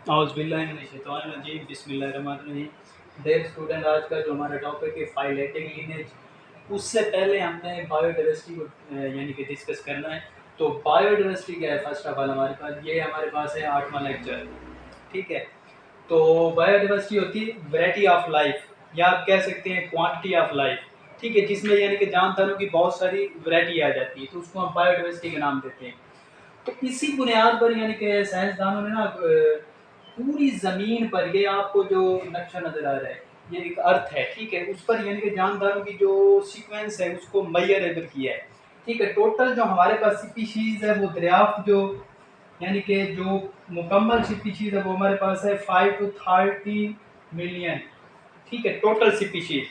औज़ुबिल्लाहिमिनश्शैतानिर्रजीम बिस्मिल्लाहिर्रहमानिर्रहीम। There student, आज का जो हमारा टॉपिक है फाइलेटिक लीनेज। उससे पहले हमने बायोडाइवर्सिटी को यानी कि डिस्कस करना है। तो बायोडाइवर्सिटी क्या है? फर्स्ट ऑफ ऑल हमारे पास है 8वां लेक्चर। ठीक है, तो बायोडाइवर्सिटी होती है वैरायटी ऑफ लाइफ, या आप कह सकते हैं क्वांटिटी ऑफ लाइफ। ठीक है, जिसमें यानी कि जानदारों की बहुत सारी वैरायटी आ जाती है, तो उसको हम बायोडाइवर्सिटी का नाम देते हैं। तो इसी बुनियाद पर यानी कि साइंसदानों ने ना पूरी ज़मीन पर, ये आपको जो नक्शा नज़र आ रहा है ये एक अर्थ है। ठीक है, उस पर यानी कि जानदारों की जो सीक्वेंस है उसको मेजर किया है। ठीक है, टोटल जो हमारे पास स्पीशीज़ है वो दरियाफ्त जो यानी कि जो मुकम्मल स्पीशीज़ है वो हमारे पास है 5 to 30 मिलियन। ठीक है, टोटल स्पीशीज़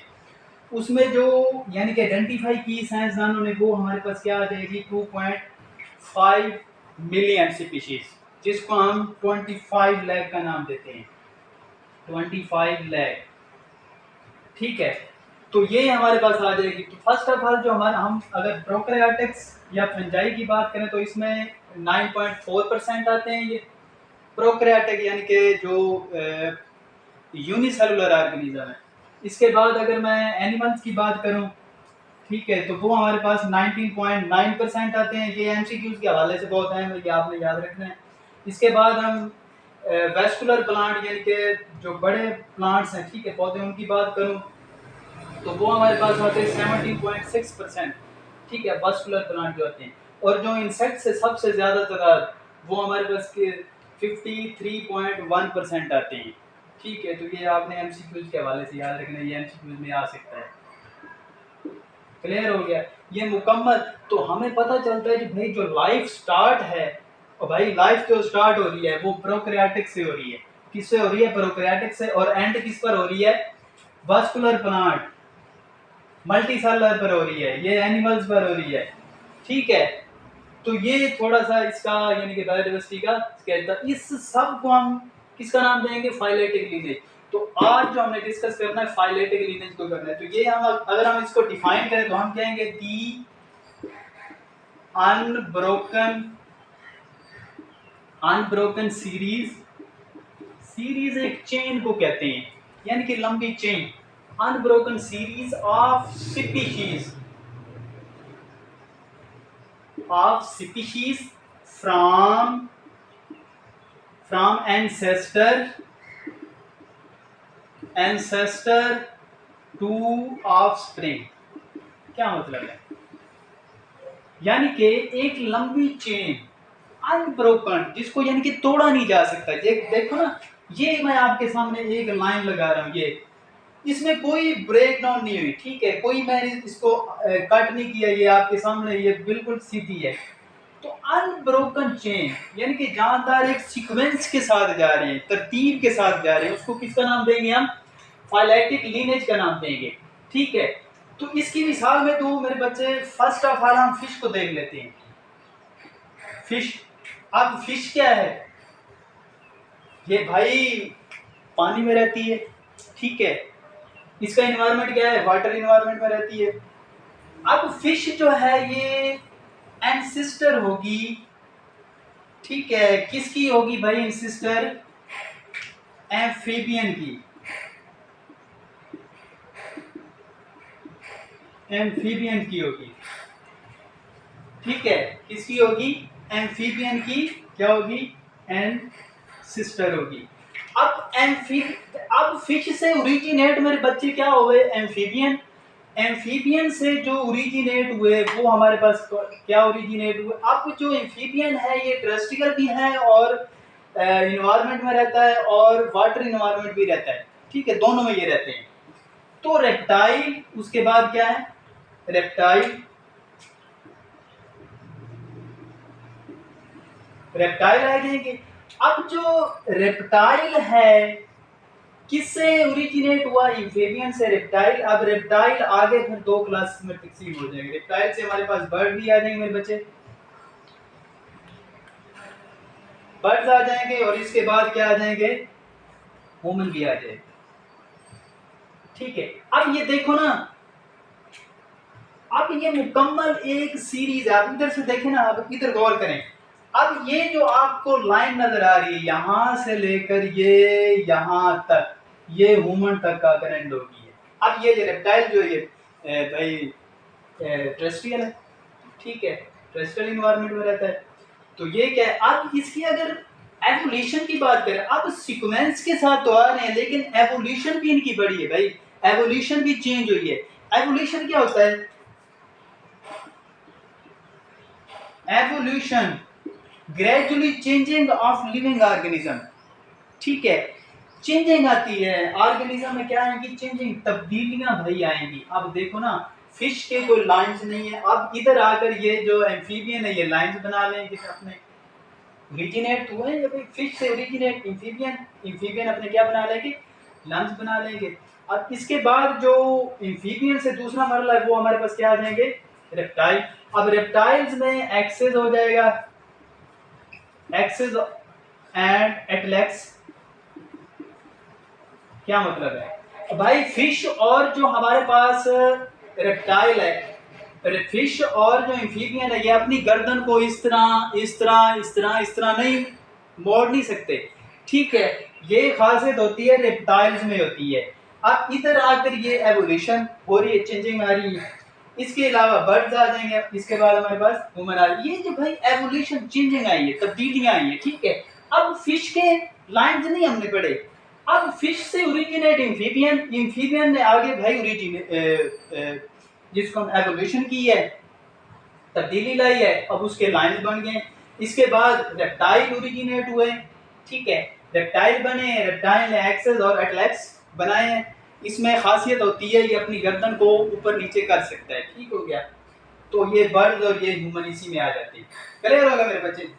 उसमें जो यानी कि आइडेंटिफाई की साइंसदानों ने वो हमारे पास क्या आ जाएगी 2.5 मिलियन स्पीशीज, जिसको हम 25 लाख का नाम देते हैं। 25 लाख। ठीक है, तो ये हमारे पास आ जाएगी। तो फर्स्ट ऑफ ऑल जो हमारा, हम अगर प्रोकैरियोटिक्स या फंजाई की बात करें तो इसमें 9.4% आते हैं ये प्रोकैरियोटिक, यानी कि जो यूनिसेलुलर ऑर्गेनिज्म है। इसके बाद अगर मैं एनिमल्स की बात करूं, ठीक है, तो वो हमारे पास 19.9% आते हैं। ये एमसीक्यूज के हवाले से बहुत अहम है, ये आपने याद रखना है। इसके बाद हम वेस्कुलर प्लांट यानी कि जो बड़े प्लांट्स हैं, ठीक है, पौधे, उनकी बात करूं तो वो हमारे पास आते हैं 17.6%। ठीक है, वेस्कुलर प्लांट जो आते हैं। और जो इंसेक्ट से सबसे ज़्यादा तादाद, वो हमारे पास के 53.1% आते हैं। ठीक है, तो ये आपने एमसीक्यूज के हवाले से याद रखना है, ये एमसीक्यूज में आ सकता है। क्लियर हो गया ये मुकम्मल। तो हमें पता चलता है कि भाई जो लाइफ स्टार्ट है, और भाई लाइफ जो स्टार्ट हो रही है वो प्रोकैरियोटिक से हो रही है। किससे हो रही है? प्रोकैरियोटिक से। और एंड किस पर हो रही है? वास्कुलर प्लांट, मल्टीसेलुलर पर हो रही है, ये एनिमल्स पर हो रही है। ठीक है, तो ये थोड़ा सा इसका यानी कि बायोडाइवर्सिटी का स्केच था। इस सब को हम किसका नाम देंगे? Phyletic lineage. तो आज जो हमने डिस्कस करना है फाइलेटिक लीनेज को करना है। तो ये हम अगर हम इसको डिफाइन करें तो हम कहेंगे दी अनब्रोकन सीरीज। सीरीज एक चेन को कहते हैं, यानी कि लंबी chain. Unbroken series of species from ancestor to offspring. क्या मतलब है? यानी कि एक लंबी चेन, अनब्रोकन, जिसको यानी कि तोड़ा नहीं जा सकता। देखो ना, ये मैं आपके सामने एक लाइन लगा रहा हूं, ये इसमें कोई ब्रेक डाउन नहीं हुई। ठीक है, कोई मैंने इसको कट नहीं किया, ये आपके सामने ये बिल्कुल सीधी है। तो अनब्रोकन चेन यानी कि जानदार एक सीक्वेंस के साथ जा रहे हैं, तरतीब के साथ जा रहे हैं, उसको किसका नाम देंगे हम? फाइलेटिक लीनेज का नाम देंगे। ठीक है, तो इसकी मिसाल में तो मेरे बच्चे फर्स्ट ऑफ ऑल हम फिश को देख लेते हैं। फिश, अब फिश क्या है? ये भाई पानी में रहती है। ठीक है, इसका एनवायरनमेंट क्या है? वाटर एनवायरनमेंट में रहती है। अब फिश जो है ये एंसिस्टर होगी। ठीक है, किसकी होगी भाई एंसिस्टर? एम्फीबियन की। एम्फीबियन की होगी। ठीक है, किसकी होगी? एम्फीबियन की। क्या होगी? एंसिस्टर होगी। अब फिश से ओरिजिनेट मेरे बच्चे क्या हुए? एम्फीबियन। एम्फीबियन से जो ओरिजिनेट हुए वो हमारे पास क्या ओरिजिनेट हुए? अब जो एम्फीबियन है ये टेरेस्ट्रियल भी है और इन्वायरमेंट में रहता है और वाटर इन्वायरमेंट भी रहता है। ठीक है, दोनों में ये रहते हैं। तो रेप्टाइल, उसके बाद क्या है? रेप्टाइल रेप्टाइल आ जाएंगे। अब जो रेप्टाइल है किससे ओरिजिनेट हुआ? एम्फीबियन से रेप्टाइल। अब रेप्टाइल आगे फिर दो क्लास में तकसीम हो जाएंगे। रेप्टाइल से हमारे पास बर्ड भी आ जाएंगे मेरे बच्चे, बर्ड्स आ जाएंगे, और इसके बाद क्या आ जाएंगे? ह्यूमन भी आ जाएंगे। ठीक है, अब ये देखो ना, अब ये मुकम्मल एक सीरीज है। आप इधर से देखें ना, आप इधर गौर करें। अब ये जो आपको लाइन नजर आ रही है यहां से लेकर ये यहां तक, ये ह्यूमन तक का करंट होगी है। अब ये रेप्टाइल जो ये भाई टेरेस्ट्रियल है, ठीक है, टेरेस्ट्रियल इन्वायरमेंट में रहता है। तो ये क्या है, अब इसकी अगर एवोल्यूशन की बात करें, अब सीक्वेंस के साथ तो आ रहे हैं लेकिन एवोल्यूशन भी इनकी बड़ी है भाई, एवोल्यूशन भी चेंज हुई है। एवोल्यूशन क्या होता है? Evolution gradually changing of living organism, ठीक है, चेंजिंग आती है ऑर्गेनिज्म में, क्या आएंगी? चेंजिंग, तब्दीलियां भाई आएंगी। अब देखो ना, फिश के कोई लाइंस नहीं है, अब इधर आकर ये जो एम्फीबियन है ये लाइंस बना लेंगे अपने, ओरिजिनेट हुए हैं भाई फिश से, ओरिजिनेट एम्फीबियन, एम्फीबियन अपने क्या बना लेंगे? लंग्स बना लेंगे। अब इसके बाद जो एम्फीबियन से दूसरा मरला है वो हमारे पास क्या आ जाएंगे? रेप्टाइल। अब रेप्टाइल्स में एक्सेस हो जाएगा, एक्सेस एंड एटलेक्स, क्या मतलब है भाई? फिश और जो हमारे पास रेप्टाइल है, फिश और जो एम्फीबियन है, ये अपनी गर्दन को इस तरह इस तरह इस तरह इस तरह नहीं मोड़ नहीं सकते, ठीक है, ये खासियत होती है रेप्टाइल्स में होती है। अब इधर आकर ये एवोल्यूशन हो रही है, चेंजिंग आ रही है। इसके अलावा बर्ड्स आ जाएंगे, इसके बाद हमारे पास ह्यूमन आ रही है। ये जो भाई एवोल्यूशन चेंजिंग आई है, तब्दीलियां आई है, ठीक है। अब फिश के लाइंस नहीं हमने पढ़े, अब फिश से ओरिजिनेट एम्फीबियन, एम्फीबियन ने आगे भाई ओरिजिनेट जिसको हम एवोल्यूशन की है, तब्दीली लाई है, अब उसके लाइंस बन गए। इसके बाद रेप्टाइल ओरिजिनेट हुए, ठीक है, रेप्टाइल बने, रेप्टाइल ने एक्सेस और एटलेक्स बनाए हैं। इसमें खासियत होती है ये अपनी गर्दन को ऊपर नीचे कर सकता है, ठीक हो गया। तो ये बर्ड्स और ये ह्यूमन इसी में आ जाती है। क्लियर होगा मेरे बच्चे?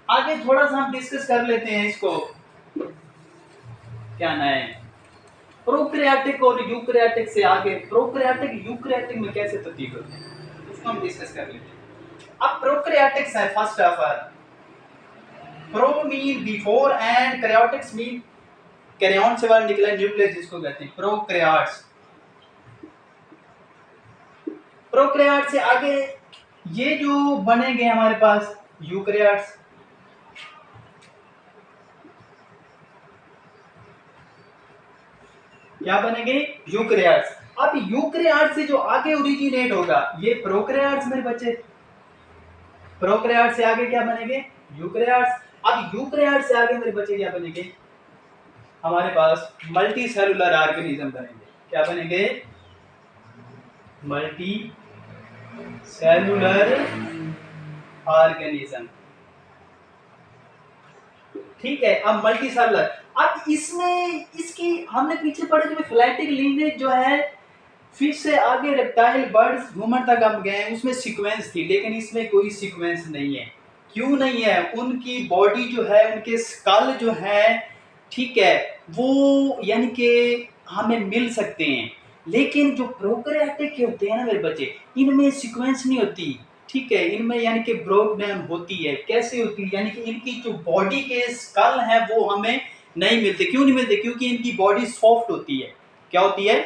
आगे थोड़ा सा हम डिस्कस कर लेते हैं इसको, क्या ना है, प्रोकैरियोटिक और यूकैरियोटिक से आगे, प्रोकैरियोटिक यूकैरियोटिक में कैसे तब्दील होते हैं उसको हम डिस्कस कर लेते हैं। अब प्रोकैरियोटिक्स है, first of all pro mean before and karyotics mean karyon से वर्ड निकला न्यूक्लियस, जिसको कहते हैं प्रोकैरियोट्स। प्रोकैरियोट से आगे ये जो बनेंगे हमारे पास यूकैरियोट्स, क्या बनेंगे? यूकैरियोट्स। अब यूकैरियोट से जो आगे ओरिजिनेट होगा ये प्रोकैरियोट्स मेरे बच्चे, प्रोकैरियोट से आगे क्या बनेंगे? यूकैरियोट्स। अब यूकैरियोट से आगे मेरे बच्चे क्या बनेंगे? हमारे पास मल्टी सेलुलर ऑर्गेनिज्म बनेंगे। क्या बनेंगे? मल्टी सेलुलर ऑर्गेनिज्म, ठीक है। अब मल्टी सेलुलर, अब इसमें इसकी हमने पीछे पढ़े जो फिलेटिक लीनेज जो है, फिश से आगे रेप्टाइल बर्ड्स ह्यूमन तक हम गए, उसमें सीक्वेंस थी, लेकिन इसमें कोई सीक्वेंस नहीं है। क्यों नहीं है? उनकी बॉडी जो है, उनके स्कल जो है, ठीक है, वो यानी कि हमें मिल सकते हैं, लेकिन जो प्रोकैरियोटिक के होते हैं ना मेरे बच्चे, इनमें सीक्वेंस नहीं होती, ठीक है, इनमें यानी कि ब्रेकडाउन होती है। कैसे होती है? यानी कि इनकी जो बॉडी के स्कल है वो हमें नहीं मिलते। क्यों नहीं मिलते? क्योंकि इनकी बॉडी सॉफ्ट होती है। क्या होती है?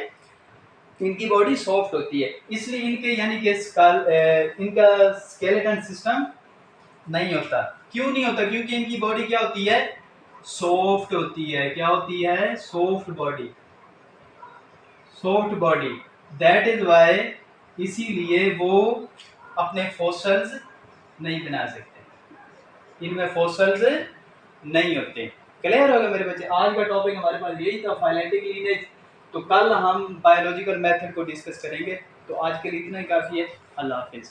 इनकी बॉडी सॉफ्ट होती है, इसलिए इनके यानी कि स्कल इनका स्केलेटन सिस्टम नहीं होता। क्यों नहीं होता? क्योंकि इनकी बॉडी क्या होती है? सॉफ्ट होती है। क्या होती है? Soft body, soft body, that is why, इसीलिए वो अपने फॉसल्स नहीं बना सकते, इनमें फॉसल्स नहीं होते। क्लियर होगा मेरे बच्चे? आज का टॉपिक हमारे पास यही था, फाइलेटिक लीनेज। तो कल हम बायोलॉजिकल मेथड को डिस्कस करेंगे। तो आज के लिए इतना ही काफ़ी है। अल्लाह हाफिज़।